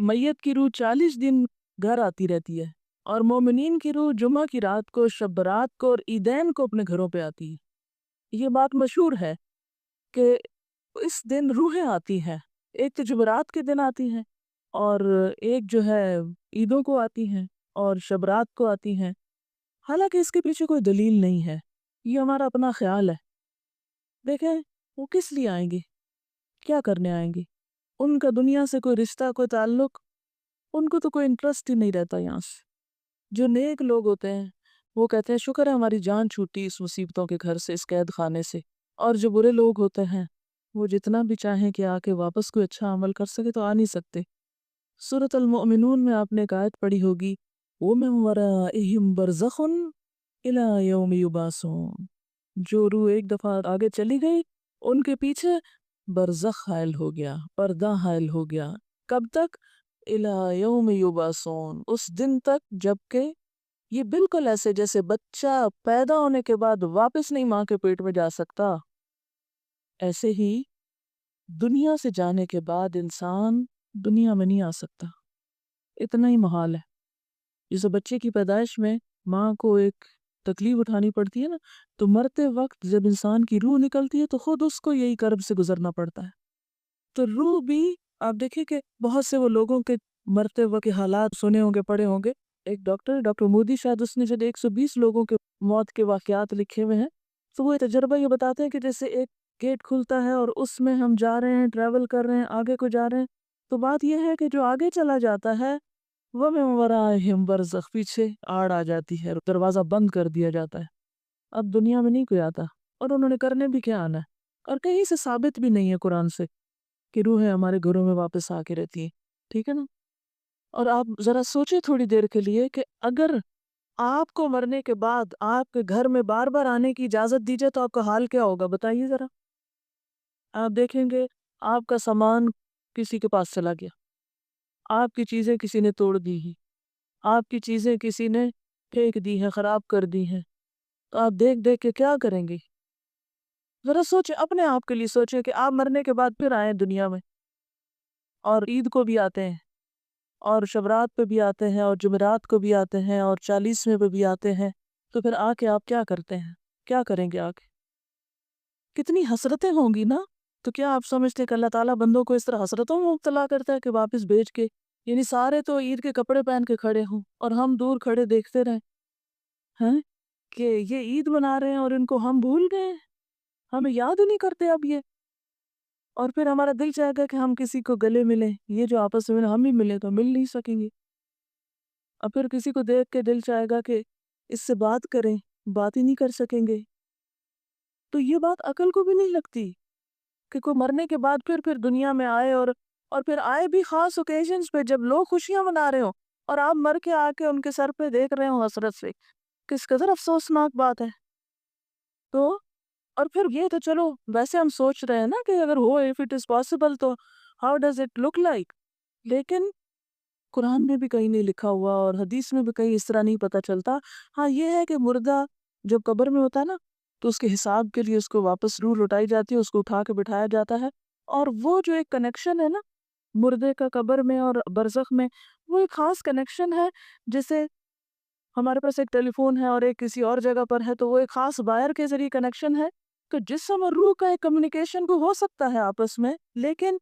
میت کی روح 40 دن گھر آتی رہتی ہے، اور مومنین کی روح جمعہ کی رات کو، شب برات کو اور عیدین کو اپنے گھروں پہ آتی ہے۔ یہ بات مشہور ہے کہ اس دن روحیں آتی ہیں، ایک تو جمعرات کے دن آتی ہیں، اور ایک جو ہے عیدوں کو آتی ہیں اور شب رات کو آتی ہیں۔ حالانکہ اس کے پیچھے کوئی دلیل نہیں ہے، یہ ہمارا اپنا خیال ہے۔ دیکھیں وہ کس لیے آئیں گی، کیا کرنے آئیں گی؟ ان کا دنیا سے کوئی رشتہ، کوئی تعلق، ان کو تو کوئی انٹرسٹ ہی نہیں رہتا یہاں سے۔ جو نیک لوگ ہوتے ہیں وہ کہتے ہیں شکر ہے ہماری جان چھوٹی اس مصیبتوں کے گھر سے، اس قید خانے سے، اور جو برے لوگ ہوتے ہیں وہ جتنا بھی چاہیں کہ آ کے واپس کوئی اچھا عمل کر سکے تو آ نہیں سکتے۔ سورۃ المؤمنون میں آپ نے ایک آیت پڑھی ہوگی، وَمِن وَرَائِهِمْ بَرْزَخٌ إِلَى يَوْمِ يُبْعَثُونَ۔ جو روح ایک دفعہ آگے چلی گئی، ان کے پیچھے برزخ حائل ہو گیا، پردہ حائل ہو گیا۔ کب تک؟ إِلَى يَوْمِ يُبْعَثُونَ، اس دن تک جب کہ یہ بالکل ایسے جیسے بچہ پیدا ہونے کے بعد واپس نہیں ماں کے پیٹ میں جا سکتا، ایسے ہی دنیا سے جانے کے بعد انسان دنیا میں نہیں آ سکتا، اتنا ہی محال ہے۔ جیسے بچے کی پیدائش میں ماں کو ایک تکلیف اٹھانی پڑتی ہے نا، تو مرتے وقت جب انسان کی روح نکلتی ہے تو خود اس کو یہی کرب سے گزرنا پڑتا ہے۔ تو روح بھی آپ دیکھیں کہ بہت سے وہ لوگوں کے مرتے وقت کے حالات سنے ہوں گے، پڑھے ہوں گے۔ ایک ڈاکٹر مودی، شاید اس نے جب 120 لوگوں کے موت کے واقعات لکھے ہوئے ہیں، تو وہ تجربہ یہ بتاتے ہیں کہ جیسے ایک گیٹ کھلتا ہے اور اس میں ہم جا رہے ہیں، ٹریول کر رہے ہیں، آگے کو جا رہے ہیں، تو بات یہ ہے کہ جو آگے چلا جاتا ہے وہ میں وراءہم برزخ، پیچھے آڑ آ جاتی ہے، دروازہ بند کر دیا جاتا ہے۔ اب دنیا میں نہیں کوئی آتا، اور انہوں نے کرنے بھی کیا آنا ہے، اور کہیں سے ثابت بھی نہیں ہے قرآن سے کہ روحیں ہمارے گھروں میں واپس آ کے رہتی ہیں، ٹھیک ہے نا؟ اور آپ ذرا سوچیں تھوڑی دیر کے لیے کہ اگر آپ کو مرنے کے بعد آپ کے گھر میں بار بار آنے کی اجازت دی جائے تو آپ کا حال کیا ہوگا، بتائیے ذرا۔ آپ دیکھیں گے آپ کا سامان کسی کے پاس چلا گیا، آپ کی چیزیں کسی نے توڑ دی ہیں، آپ کی چیزیں کسی نے پھینک دی ہیں، خراب کر دی ہیں، تو آپ دیکھ دیکھ کے کیا کریں گے؟ ذرا سوچیں، اپنے آپ کے لیے سوچیں کہ آپ مرنے کے بعد پھر آئیں دنیا میں، اور عید کو بھی آتے ہیں، اور شبرات پہ بھی آتے ہیں، اور جمعرات کو بھی آتے ہیں، اور 40ویں پہ بھی آتے ہیں، تو پھر آ کے آپ کیا کرتے ہیں؟ کیا کریں گے آ کے؟ کتنی حسرتیں ہوں گی نا؟ تو کیا آپ سمجھتے ہیں کہ اللہ تعالیٰ بندوں کو اس طرح حسرتوں میں مبتلا کرتا ہے کہ واپس بھیج کے، یعنی سارے تو عید کے کپڑے پہن کے کھڑے ہوں اور ہم دور کھڑے دیکھتے رہیں ہیں کہ یہ عید منا رہے ہیں اور ان کو ہم بھول گئے ہیں، ہمیں یاد ہی نہیں کرتے اب یہ، اور پھر ہمارا دل چاہے گا کہ ہم کسی کو گلے ملیں، یہ جو آپس میں ہم ہی ملیں تو مل نہیں سکیں گے، اور پھر کسی کو دیکھ کے دل چاہے گا کہ اس سے بات کریں، بات ہی نہیں کر سکیں گے۔ تو یہ بات عقل کو بھی نہیں لگتی کہ کوئی مرنے کے بعد پھر دنیا میں آئے، اور پھر آئے بھی خاص اوکیزنز پہ جب لوگ خوشیاں منا رہے ہوں، اور آپ مر کے آ کے ان کے سر پہ دیکھ رہے ہوں حسرت سے، کس قدر افسوسناک بات ہے۔ تو اور پھر یہ تو چلو ویسے ہم سوچ رہے ہیں نا کہ اگر ہو، if it is possible تو how does it look like، لیکن قرآن میں بھی کہیں نہیں لکھا ہوا اور حدیث میں بھی کہیں اس طرح نہیں پتہ چلتا۔ ہاں یہ ہے کہ مردہ جب قبر میں ہوتا ہے نا تو اس کے حساب کے لیے اس کو واپس روح لوٹائی جاتی ہے، اس کو اٹھا کے بٹھایا جاتا ہے، اور وہ جو ایک کنیکشن ہے نا مردے کا قبر میں اور برزخ میں، وہ ایک خاص کنیکشن ہے، جیسے ہمارے پاس ایک ٹیلی فون ہے اور ایک کسی اور جگہ پر ہے تو وہ ایک خاص وائر کے ذریعے کنیکشن ہے، تو جسم اور روح کا ایک کمیونیکیشن کو ہو سکتا ہے آپس میں، لیکن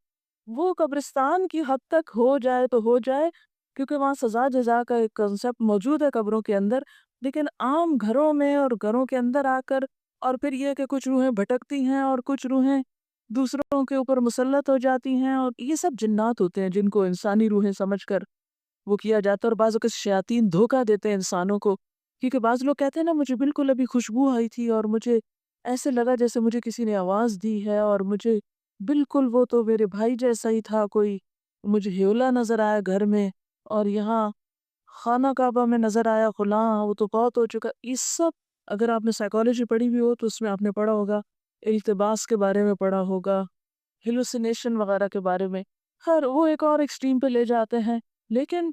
وہ قبرستان کی حد تک ہو جائے تو ہو جائے، کیونکہ وہاں سزا جزا کا ایک کنسپٹ موجود ہے قبروں کے اندر، لیکن عام گھروں میں اور گھروں کے اندر آ کر، اور پھر یہ کہ کچھ روحیں بھٹکتی ہیں اور کچھ روحیں دوسروں کے اوپر مسلط ہو جاتی ہیں، اور یہ سب جنات ہوتے ہیں جن کو انسانی روحیں سمجھ کر وہ کیا جاتا ہے، اور بعض اوقات شیاطین دھوکہ دیتے ہیں انسانوں کو، کیونکہ بعض لوگ کہتے ہیں نا مجھے بالکل ابھی خوشبو آئی تھی اور مجھے ایسے لگا جیسے مجھے کسی نے آواز دی ہے، اور مجھے بالکل وہ تو میرے بھائی جیسا ہی تھا، کوئی مجھے ہیولا نظر آیا گھر میں، اور یہاں خانہ کعبہ میں نظر آیا فلاں، وہ تو بہت ہو چکا۔ یہ سب اگر آپ نے سائیکالوجی پڑھی بھی ہو تو اس میں آپ نے پڑھا ہوگا، التباس کے بارے میں پڑھا ہوگا، ہیلوسینیشن وغیرہ کے بارے میں، خیر وہ ایک اور ایکسٹریم پہ لے جاتے ہیں، لیکن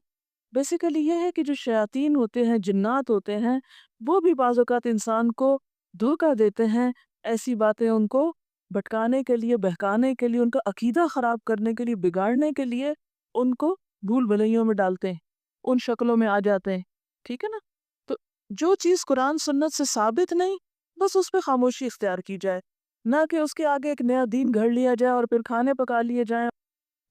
بیسیکلی یہ ہے کہ جو شیاطین ہوتے ہیں، جنات ہوتے ہیں، وہ بھی بعض اوقات انسان کو دھوکہ دیتے ہیں، ایسی باتیں ان کو بھٹکانے کے لیے، بہکانے کے لیے، ان کا عقیدہ خراب کرنے کے لیے، بگاڑنے کے لیے ان کو بھول بھلائیوں میں ڈالتے ہیں، ان شکلوں میں آ جاتے ہیں، ٹھیک ہے نا؟ تو جو چیز قرآن سنت سے ثابت نہیں، بس اس پہ خاموشی اختیار کی جائے، نہ کہ اس کے آگے ایک نیا دین گھڑ لیا جائے اور پھر کھانے پکا لیے جائیں۔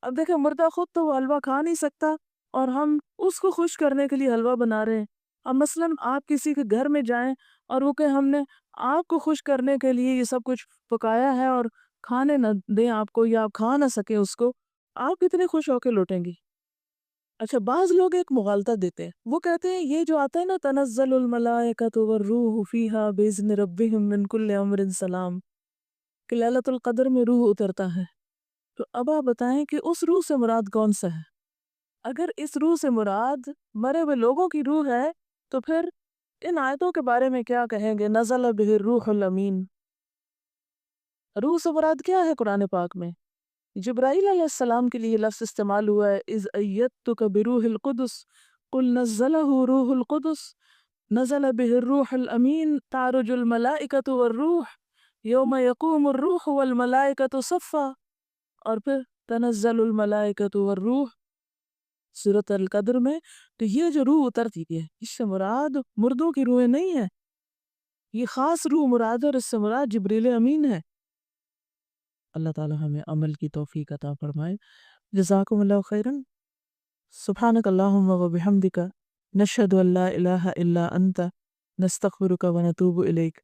اب دیکھیں مردہ خود تو وہ حلوہ کھا نہیں سکتا اور ہم اس کو خوش کرنے کے لیے حلوہ بنا رہے ہیں۔ اب مثلاً آپ کسی کے گھر میں جائیں اور وہ کہ ہم نے آپ کو خوش کرنے کے لیے یہ سب کچھ پکایا ہے اور کھانے نہ دیں آپ کو یا آپ کھا نہ سکیں اس کو، آپ کتنے خوش ہو کے لوٹیں گی؟ اچھا بعض لوگ ایک مغالطہ دیتے ہیں، وہ کہتے ہیں یہ جو آتا ہے نا تنزل الملائکۃ والروح فیہا باذن ربہم من کل امر سلام، کہ لیلۃ القدر میں روح اترتا ہے، تو اب آپ بتائیں کہ اس روح سے مراد کون سا ہے؟ اگر اس روح سے مراد مرے ہوئے لوگوں کی روح ہے تو پھر ان آیتوں کے بارے میں کیا کہیں گے؟ نزل بہ الروح الامین، روح سے مراد کیا ہے قرآن پاک میں؟ جبرائیل علیہ السلام کے لیے لفظ استعمال ہوا ہے، اذ ایدتک بروح القدس قل نزلہ روح القدس نزل بہ الروح الامین تعرج الملائکۃ والروح یوم یقوم الروح والملائکۃ صفا، اور پھر تنزل الملائکۃ والروح سورۃ القدر میں۔ تو یہ جو روح اترتی ہے اس سے مراد مردوں کی روحیں نہیں ہیں، یہ خاص روح مراد ہے اور اس سے مراد جبریل امین ہے۔ اللہ تعالی ہمیں عمل کی توفیق عطا فرمائے۔ جزاکم اللہ خیرا۔ سبحانک اللہم و بحمدک نشہد ان لا الہ الا انت نستغفرک و نتوب الیک۔